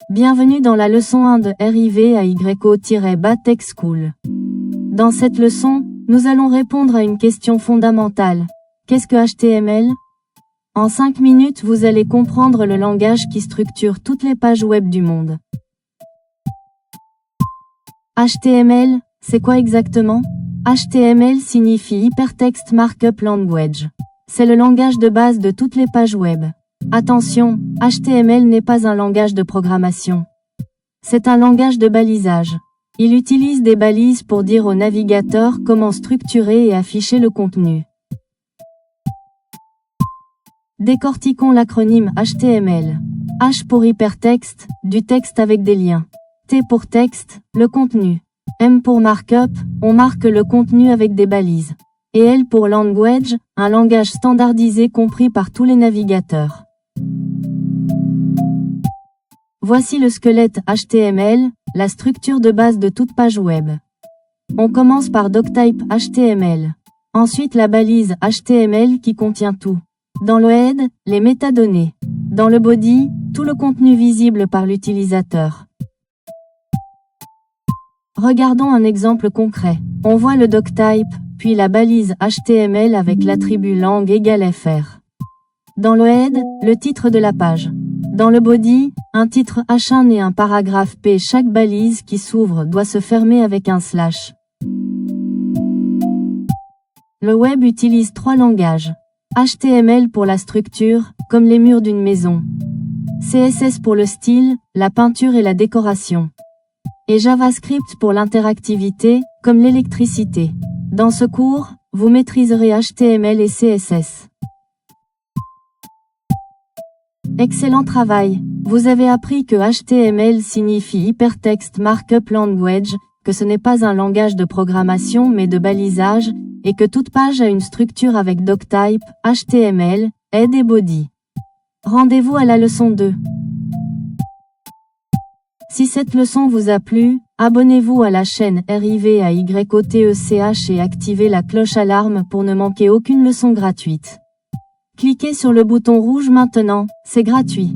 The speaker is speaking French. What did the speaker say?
Bienvenue dans la leçon 1 de RIVAYO-BA Tech School. Dans cette leçon, nous allons répondre à une question fondamentale. Qu'est-ce que HTML? En 5 minutes, vous allez comprendre le langage qui structure toutes les pages web du monde. HTML, c'est quoi exactement? HTML signifie Hypertext Markup Language. C'est le langage de base de toutes les pages web. Attention, HTML n'est pas un langage de programmation. C'est un langage de balisage. Il utilise des balises pour dire au navigateur comment structurer et afficher le contenu. Décortiquons l'acronyme HTML. H pour hypertexte, du texte avec des liens. T pour texte, le contenu. M pour markup, on marque le contenu avec des balises. Et L pour language, un langage standardisé compris par tous les navigateurs. Voici le squelette HTML, la structure de base de toute page web. On commence par doctype HTML. Ensuite la balise HTML qui contient tout. Dans le head, les métadonnées. Dans le body, tout le contenu visible par l'utilisateur. Regardons un exemple concret. On voit le doctype, puis la balise HTML avec l'attribut lang égale fr. Dans le head, le titre de la page. Dans le body, un titre H1 et un paragraphe P. Chaque balise qui s'ouvre doit se fermer avec un slash. Le web utilise 3 langages. HTML pour la structure, comme les murs d'une maison. CSS pour le style, la peinture et la décoration. Et JavaScript pour l'interactivité, comme l'électricité. Dans ce cours, vous maîtriserez HTML et CSS. Excellent travail! Vous avez appris que HTML signifie Hypertext Markup Language, que ce n'est pas un langage de programmation mais de balisage, et que toute page a une structure avec doctype, HTML, head et body. Rendez-vous à la leçon 2. Si cette leçon vous a plu, abonnez-vous à la chaîne RIVAYOTECH et activez la cloche alarme pour ne manquer aucune leçon gratuite. Cliquez sur le bouton rouge maintenant, c'est gratuit.